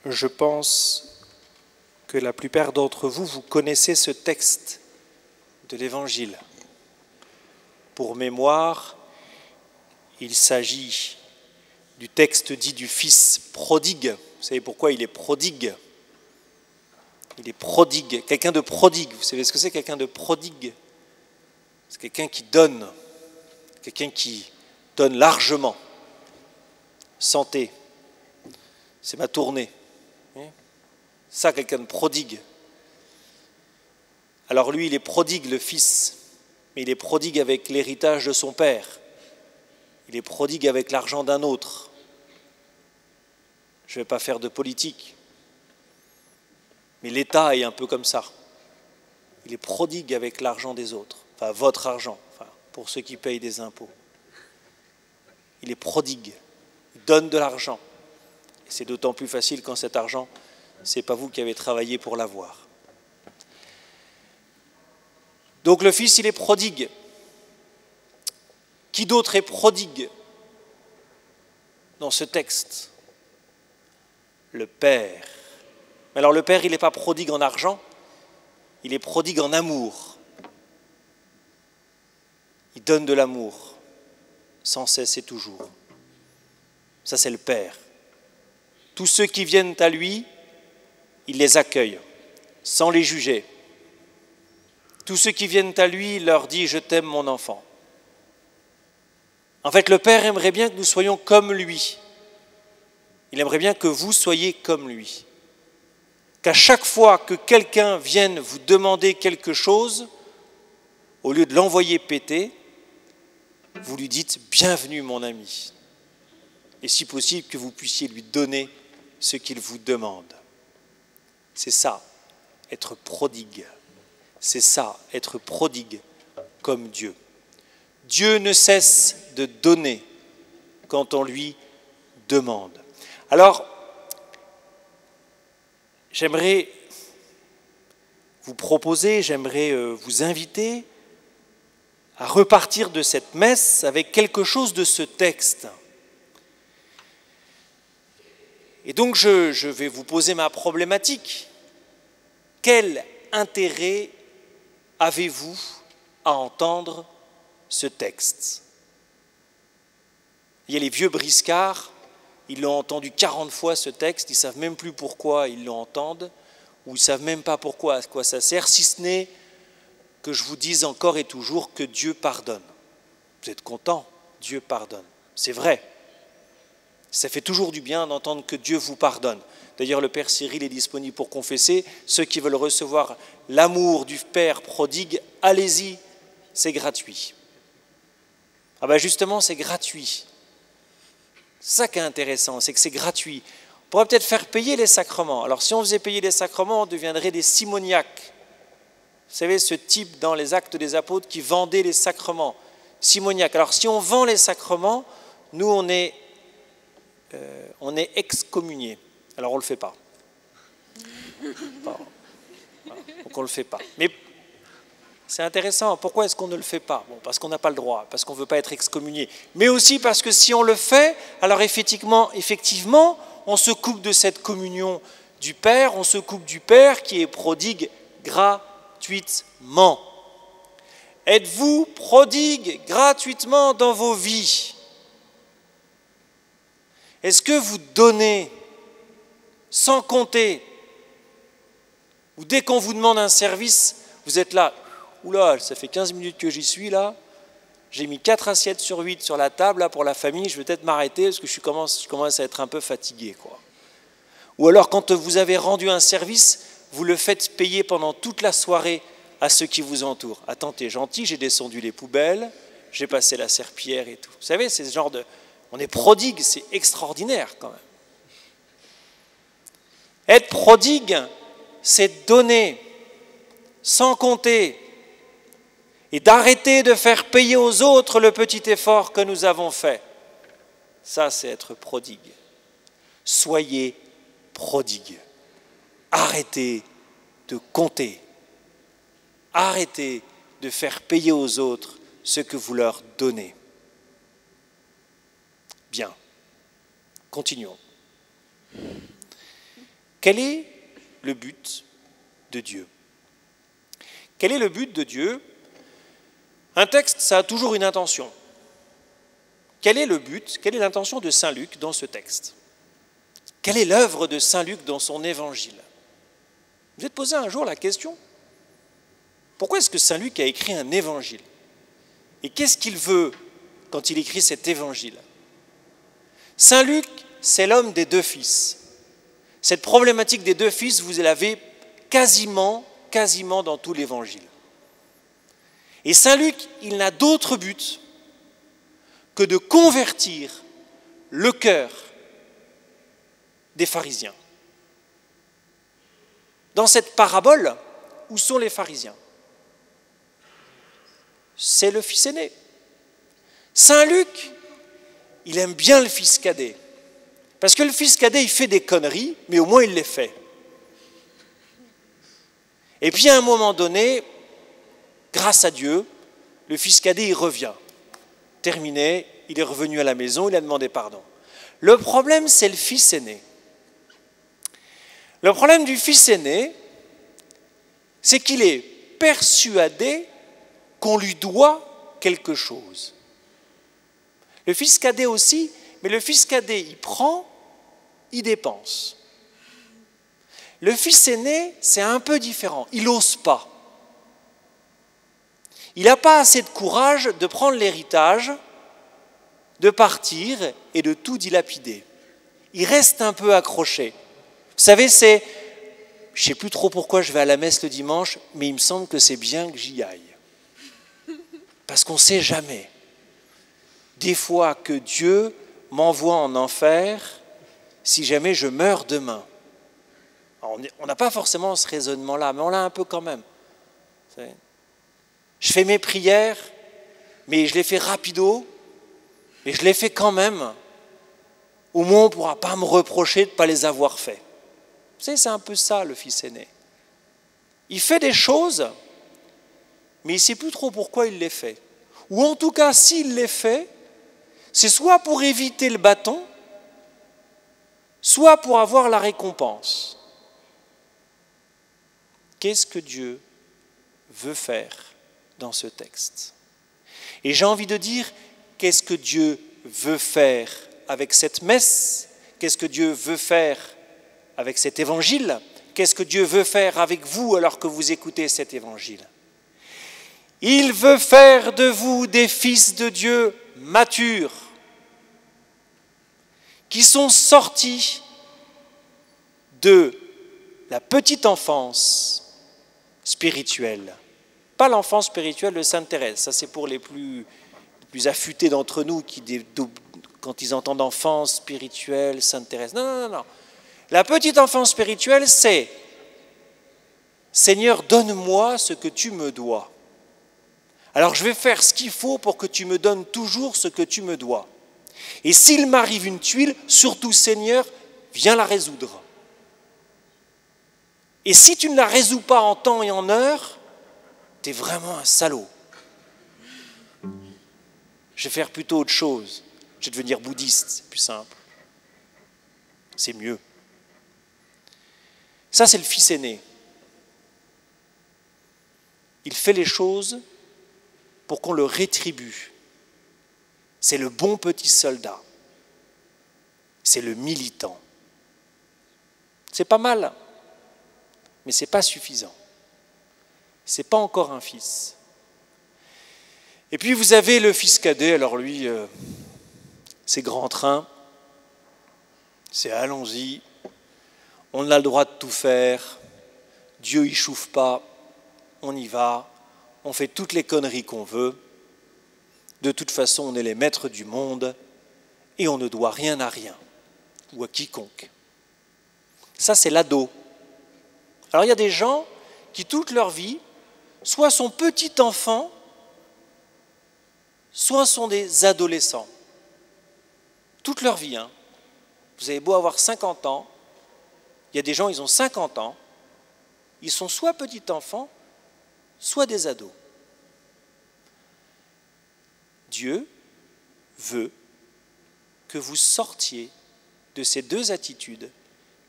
Je pense que la plupart d'entre vous, vous connaissez ce texte de l'Évangile. Pour mémoire, il s'agit du texte dit du fils prodigue. Vous savez pourquoi il est prodigue? Il est prodigue, quelqu'un de prodigue. Vous savez ce que c'est quelqu'un de prodigue? C'est quelqu'un qui donne largement. Santé, c'est ma tournée. Ça, quelqu'un de prodigue. Alors lui, il est prodigue, le fils, mais il est prodigue avec l'héritage de son père. Il est prodigue avec l'argent d'un autre. Je ne vais pas faire de politique, mais l'État est un peu comme ça. Il est prodigue avec l'argent des autres, enfin votre argent, pour ceux qui payent des impôts. Il est prodigue, il donne de l'argent. Et c'est d'autant plus facile quand cet argent, ce n'est pas vous qui avez travaillé pour l'avoir. Donc le fils, il est prodigue. Qui d'autre est prodigue dans ce texte? Le Père. Mais alors le Père, il n'est pas prodigue en argent, il est prodigue en amour. Il donne de l'amour, sans cesse et toujours. Ça, c'est le Père. Tous ceux qui viennent à lui, il les accueille, sans les juger. Tous ceux qui viennent à lui, il leur dit « Je t'aime, mon enfant ». En fait, le Père aimerait bien que nous soyons comme lui. Il aimerait bien que vous soyez comme lui. Qu'à chaque fois que quelqu'un vienne vous demander quelque chose, au lieu de l'envoyer péter, vous lui dites « Bienvenue, mon ami ». Et si possible, que vous puissiez lui donner ce qu'il vous demande. C'est ça, être prodigue. C'est ça, être prodigue comme Dieu. Dieu ne cesse de donner quand on lui demande. Alors, j'aimerais vous proposer, j'aimerais vous inviter à repartir de cette messe avec quelque chose de ce texte. Et donc, je vais vous poser ma problématique. Quel intérêt avez-vous à entendre ce texte? Il y a les vieux briscards, ils l'ont entendu 40 fois ce texte, ils ne savent même plus pourquoi ils l'entendent, ou ils ne savent même pas pourquoi, à quoi ça sert, si ce n'est que je vous dise encore et toujours que Dieu pardonne. Vous êtes contents? Dieu pardonne. C'est vrai. Ça fait toujours du bien d'entendre que Dieu vous pardonne. D'ailleurs, le Père Cyril est disponible pour confesser. Ceux qui veulent recevoir l'amour du Père prodigue, allez-y, c'est gratuit. Ah ben justement, c'est gratuit. C'est ça qui est intéressant, c'est que c'est gratuit. On pourrait peut-être faire payer les sacrements. Alors si on faisait payer les sacrements, on deviendrait des simoniaques. Vous savez, ce type dans les Actes des Apôtres qui vendait les sacrements. Simoniaques. Alors si on vend les sacrements, nous on est excommuniés. Alors on ne le fait pas. Donc on ne le fait pas. Mais c'est intéressant. Pourquoi est-ce qu'on ne le fait pas? Bon, parce qu'on n'a pas le droit, parce qu'on ne veut pas être excommunié. Mais aussi parce que si on le fait, alors effectivement, on se coupe de cette communion du Père, on se coupe du Père qui est prodigue gratuitement. Êtes-vous prodigue gratuitement dans vos vies? Est-ce que vous donnez sans compter? Ou dès qu'on vous demande un service, vous êtes là, oula, ça fait 15 minutes que j'y suis là, j'ai mis 4 assiettes sur 8 sur la table là, pour la famille, je vais peut-être m'arrêter parce que je commence à être un peu fatigué, quoi. Ou alors quand vous avez rendu un service, vous le faites payer pendant toute la soirée à ceux qui vous entourent. Attends, t'es gentil, j'ai descendu les poubelles, j'ai passé la serpillière et tout. Vous savez, c'est ce genre de... On est prodigue, c'est extraordinaire quand même. Être prodigue, c'est donner sans compter et d'arrêter de faire payer aux autres le petit effort que nous avons fait. Ça, c'est être prodigue. Soyez prodigue. Arrêtez de compter. Arrêtez de faire payer aux autres ce que vous leur donnez. Bien, continuons. Quel est le but de Dieu? Quel est le but de Dieu? Un texte, ça a toujours une intention. Quel est le but, quelle est l'intention de saint Luc dans ce texte? Quelle est l'œuvre de saint Luc dans son évangile? Vous vous êtes posé un jour la question? Pourquoi est-ce que saint Luc a écrit un évangile? Et qu'est-ce qu'il veut quand il écrit cet évangile? Saint Luc, c'est l'homme des deux fils. Cette problématique des deux fils, vous l'avez quasiment dans tout l'évangile. Et saint Luc, il n'a d'autre but que de convertir le cœur des pharisiens. Dans cette parabole, où sont les pharisiens? C'est le fils aîné. Saint Luc, il aime bien le fils cadet. Parce que le fils cadet, il fait des conneries, mais au moins il les fait. Et puis à un moment donné, grâce à Dieu, le fils cadet, il revient. Terminé, il est revenu à la maison, il a demandé pardon. Le problème, c'est le fils aîné. Le problème du fils aîné, c'est qu'il est persuadé qu'on lui doit quelque chose. Le fils cadet aussi, mais le fils cadet, il prend, il dépense. Le fils aîné, c'est un peu différent, il n'ose pas. Il n'a pas assez de courage de prendre l'héritage, de partir et de tout dilapider. Il reste un peu accroché. Vous savez, je ne sais plus trop pourquoi je vais à la messe le dimanche, mais il me semble que c'est bien que j'y aille. Parce qu'on ne sait jamais. Des fois que Dieu m'envoie en enfer si jamais je meurs demain. Alors, on n'a pas forcément ce raisonnement-là, mais on l'a un peu quand même. Je fais mes prières, mais je les fais rapido, mais je les fais quand même. Au moins, on ne pourra pas me reprocher de ne pas les avoir faits. Vous savez, c'est un peu ça, le fils aîné. Il fait des choses, mais il ne sait plus trop pourquoi il les fait. Ou en tout cas, s'il les fait, c'est soit pour éviter le bâton, soit pour avoir la récompense. Qu'est-ce que Dieu veut faire dans ce texte? Et j'ai envie de dire, qu'est-ce que Dieu veut faire avec cette messe? Qu'est-ce que Dieu veut faire avec cet évangile? Qu'est-ce que Dieu veut faire avec vous alors que vous écoutez cet évangile? Il veut faire de vous des fils de Dieu matures, qui sont sortis de la petite enfance spirituelle. Pas l'enfance spirituelle de Sainte Thérèse, ça c'est pour les plus affûtés d'entre nous qui, quand ils entendent enfance spirituelle, Sainte Thérèse. Non. La petite enfance spirituelle, c'est « Seigneur, donne-moi ce que tu me dois. Alors je vais faire ce qu'il faut pour que tu me donnes toujours ce que tu me dois. Et s'il m'arrive une tuile, surtout Seigneur, viens la résoudre. Et si tu ne la résous pas en temps et en heure, tu es vraiment un salaud. Je vais faire plutôt autre chose. Je vais devenir bouddhiste, c'est plus simple. C'est mieux. » Ça, c'est le fils aîné. Il fait les choses pour qu'on le rétribue. C'est le bon petit soldat. C'est le militant. C'est pas mal, mais ce n'est pas suffisant. Ce n'est pas encore un fils. Et puis vous avez le fils cadet, alors lui, c'est grand train, c'est allons-y, on a le droit de tout faire, Dieu il chauffe pas, on y va, on fait toutes les conneries qu'on veut, de toute façon on est les maîtres du monde et on ne doit rien à rien ou à quiconque. Ça c'est l'ado. Alors il y a des gens qui toute leur vie, soit sont petits enfants, soit sont des adolescents. Toute leur vie. Hein. Vous avez beau avoir 50 ans, il y a des gens, ils ont 50 ans, ils sont soit petits enfants, soit des ados. Dieu veut que vous sortiez de ces deux attitudes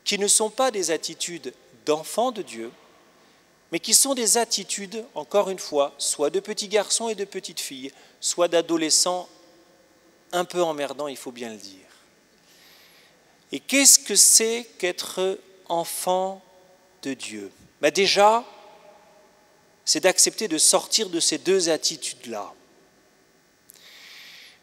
qui ne sont pas des attitudes d'enfants de Dieu, mais qui sont des attitudes, encore une fois, soit de petits garçons et de petites filles, soit d'adolescents un peu emmerdants, il faut bien le dire. Et qu'est-ce que c'est qu'être enfant de Dieu? Déjà, c'est d'accepter de sortir de ces deux attitudes-là.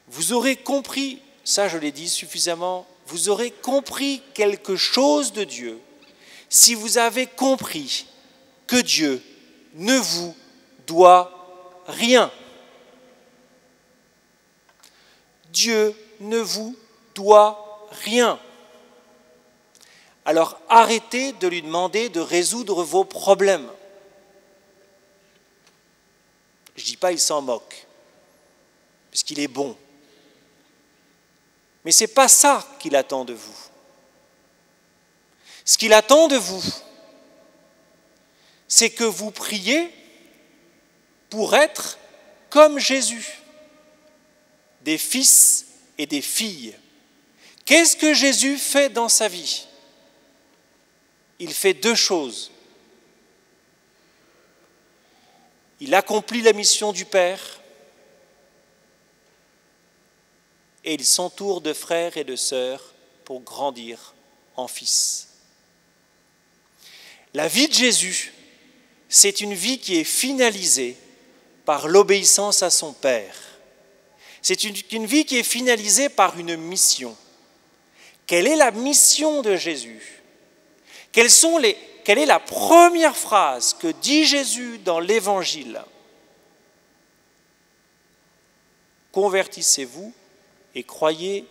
Vous aurez compris, ça je l'ai dit suffisamment, vous aurez compris quelque chose de Dieu si vous avez compris que Dieu ne vous doit rien. Dieu ne vous doit rien. Alors arrêtez de lui demander de résoudre vos problèmes. Je ne dis pas il s'en moque, parce qu'il est bon. Mais ce n'est pas ça qu'il attend de vous. Ce qu'il attend de vous, c'est que vous priez pour être comme Jésus, des fils et des filles. Qu'est-ce que Jésus fait dans sa vie? Il fait deux choses. Il accomplit la mission du Père et il s'entoure de frères et de sœurs pour grandir en fils. La vie de Jésus, c'est une vie qui est finalisée par l'obéissance à son Père. C'est une vie qui est finalisée par une mission. Quelle est la mission de Jésus? Quelle est la première phrase que dit Jésus dans l'Évangile? Convertissez-vous et croyez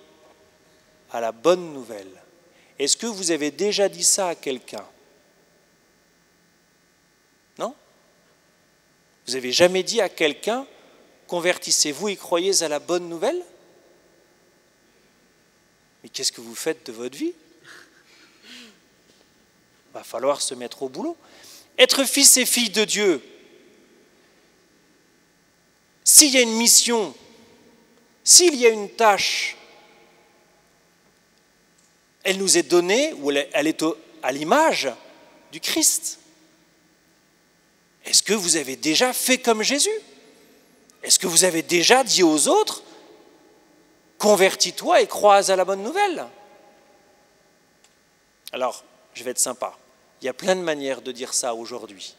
à la bonne nouvelle. Est-ce que vous avez déjà dit ça à quelqu'un? Non? Vous n'avez jamais dit à quelqu'un, convertissez-vous et croyez à la bonne nouvelle? Mais qu'est-ce que vous faites de votre vie? Il va falloir se mettre au boulot. Être fils et fille de Dieu, s'il y a une mission, s'il y a une tâche, elle nous est donnée, ou elle est à l'image du Christ. Est-ce que vous avez déjà fait comme Jésus? Est-ce que vous avez déjà dit aux autres, convertis-toi et crois à la bonne nouvelle? Alors, je vais être sympa. Il y a plein de manières de dire ça aujourd'hui.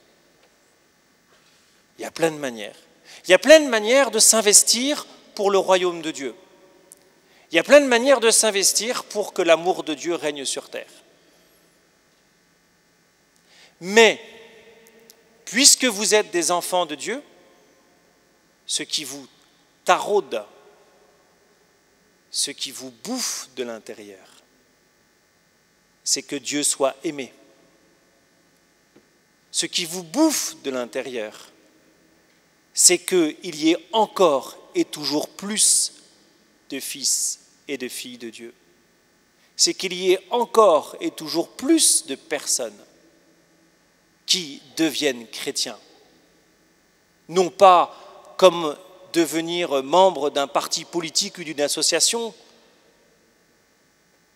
Il y a plein de manières. Il y a plein de manières de s'investir pour le royaume de Dieu. Il y a plein de manières de s'investir pour que l'amour de Dieu règne sur terre. Mais, puisque vous êtes des enfants de Dieu, ce qui vous taraude, ce qui vous bouffe de l'intérieur, c'est que Dieu soit aimé. Ce qui vous bouffe de l'intérieur, c'est qu'il y ait encore et toujours plus de fils et de filles de Dieu. C'est qu'il y ait encore et toujours plus de personnes qui deviennent chrétiens. Non pas comme devenir membre d'un parti politique ou d'une association,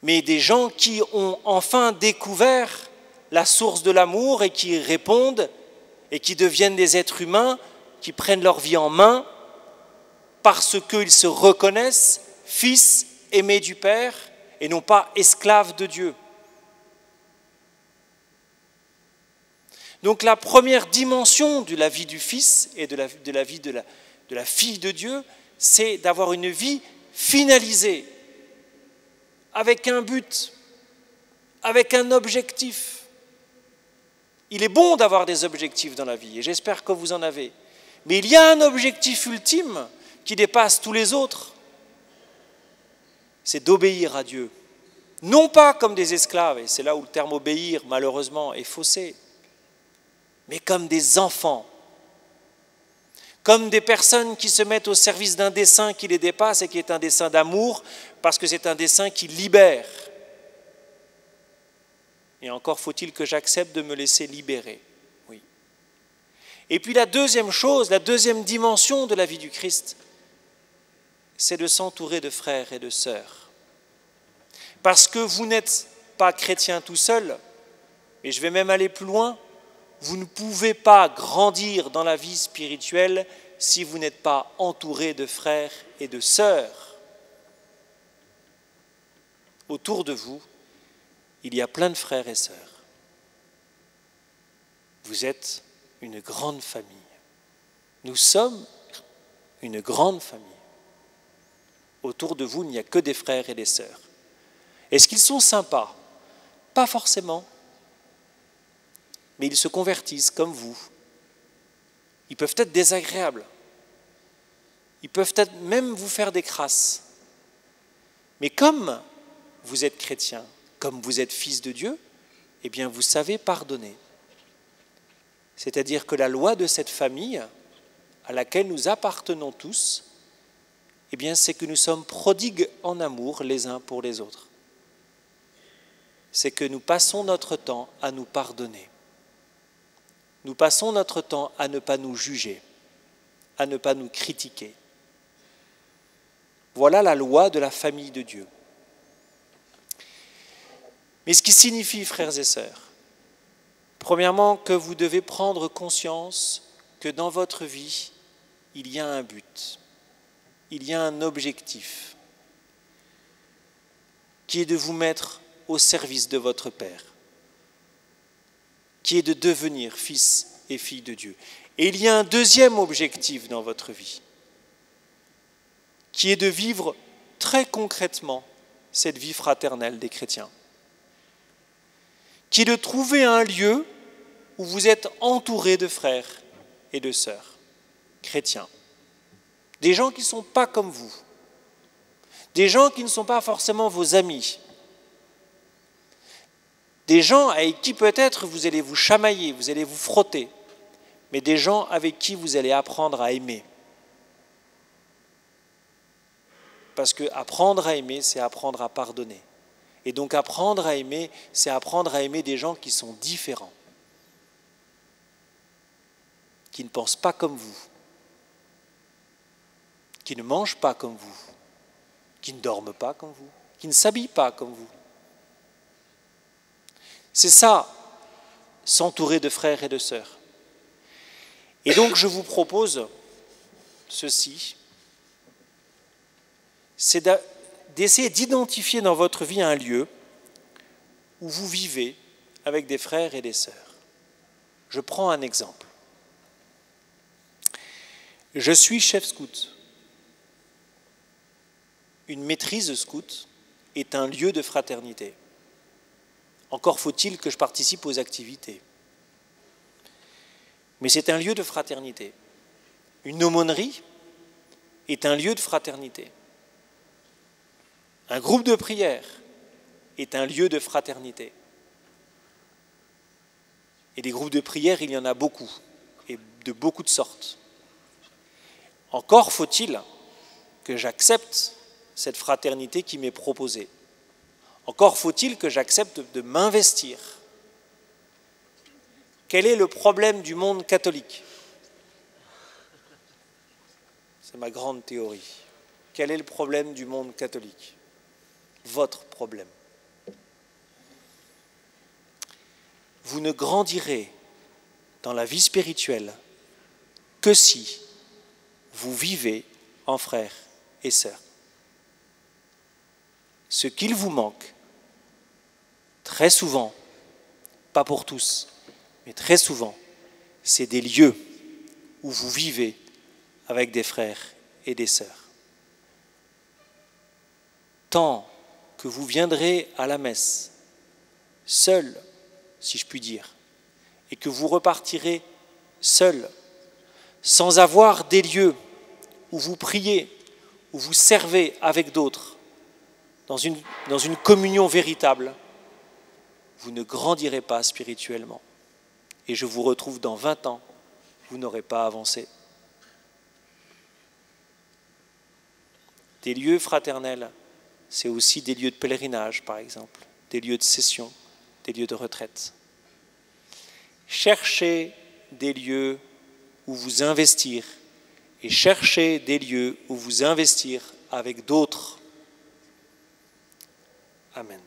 mais des gens qui ont enfin découvert la source de l'amour et qui répondent et qui deviennent des êtres humains qui prennent leur vie en main parce qu'ils se reconnaissent fils aimés du Père et non pas esclaves de Dieu. Donc la première dimension de la vie du Fils et de la vie de la fille de Dieu, c'est d'avoir une vie finalisée, avec un but, avec un objectif. Il est bon d'avoir des objectifs dans la vie, et j'espère que vous en avez. Mais il y a un objectif ultime qui dépasse tous les autres, c'est d'obéir à Dieu. Non pas comme des esclaves, et c'est là où le terme obéir, malheureusement, est faussé, mais comme des enfants, comme des personnes qui se mettent au service d'un dessein qui les dépasse et qui est un dessein d'amour, parce que c'est un dessein qui libère. Et encore faut-il que j'accepte de me laisser libérer. Oui. Et puis la deuxième chose, la deuxième dimension de la vie du Christ, c'est de s'entourer de frères et de sœurs. Parce que vous n'êtes pas chrétien tout seul, mais je vais même aller plus loin. Vous ne pouvez pas grandir dans la vie spirituelle si vous n'êtes pas entouré de frères et de sœurs. Autour de vous, il y a plein de frères et sœurs. Vous êtes une grande famille. Nous sommes une grande famille. Autour de vous, il n'y a que des frères et des sœurs. Est-ce qu'ils sont sympas? Pas forcément. Mais ils se convertissent comme vous. Ils peuvent être désagréables. Ils peuvent être même vous faire des crasses. Mais comme vous êtes chrétien, comme vous êtes fils de Dieu, eh bien vous savez pardonner. C'est-à-dire que la loi de cette famille, à laquelle nous appartenons tous, eh bien c'est que nous sommes prodigues en amour les uns pour les autres. C'est que nous passons notre temps à nous pardonner. Nous passons notre temps à ne pas nous juger, à ne pas nous critiquer. Voilà la loi de la famille de Dieu. Mais ce qui signifie, frères et sœurs, premièrement, que vous devez prendre conscience que dans votre vie, il y a un but, il y a un objectif, qui est de vous mettre au service de votre Père, qui est de devenir fils et fille de Dieu. Et il y a un deuxième objectif dans votre vie, qui est de vivre très concrètement cette vie fraternelle des chrétiens, qui est de trouver un lieu où vous êtes entouré de frères et de sœurs chrétiens, des gens qui ne sont pas comme vous, des gens qui ne sont pas forcément vos amis, des gens avec qui peut-être vous allez vous chamailler, vous allez vous frotter, mais des gens avec qui vous allez apprendre à aimer. Parce que apprendre à aimer, c'est apprendre à pardonner. Et donc apprendre à aimer, c'est apprendre à aimer des gens qui sont différents, qui ne pensent pas comme vous, qui ne mangent pas comme vous, qui ne dorment pas comme vous, qui ne s'habillent pas comme vous. C'est ça, s'entourer de frères et de sœurs. Et donc je vous propose ceci, c'est d'essayer d'identifier dans votre vie un lieu où vous vivez avec des frères et des sœurs. Je prends un exemple. Je suis chef scout. Une maîtrise scout est un lieu de fraternité. Encore faut-il que je participe aux activités. Mais c'est un lieu de fraternité. Une aumônerie est un lieu de fraternité. Un groupe de prière est un lieu de fraternité. Et des groupes de prière, il y en a beaucoup, et de beaucoup de sortes. Encore faut-il que j'accepte cette fraternité qui m'est proposée. Encore faut-il que j'accepte de m'investir. Quel est le problème du monde catholique? C'est ma grande théorie. Quel est le problème du monde catholique? Votre problème. Vous ne grandirez dans la vie spirituelle que si vous vivez en frères et sœurs. Ce qu'il vous manque, très souvent, pas pour tous, mais très souvent, c'est des lieux où vous vivez avec des frères et des sœurs. Tant que vous viendrez à la messe, seul, si je puis dire, et que vous repartirez seul, sans avoir des lieux où vous priez, où vous servez avec d'autres, dans une communion véritable, vous ne grandirez pas spirituellement. Et je vous retrouve dans 20 ans, vous n'aurez pas avancé. Des lieux fraternels, c'est aussi des lieux de pèlerinage, par exemple, des lieux de session, des lieux de retraite. Cherchez des lieux où vous investir et cherchez des lieux où vous investir avec d'autres. Amen.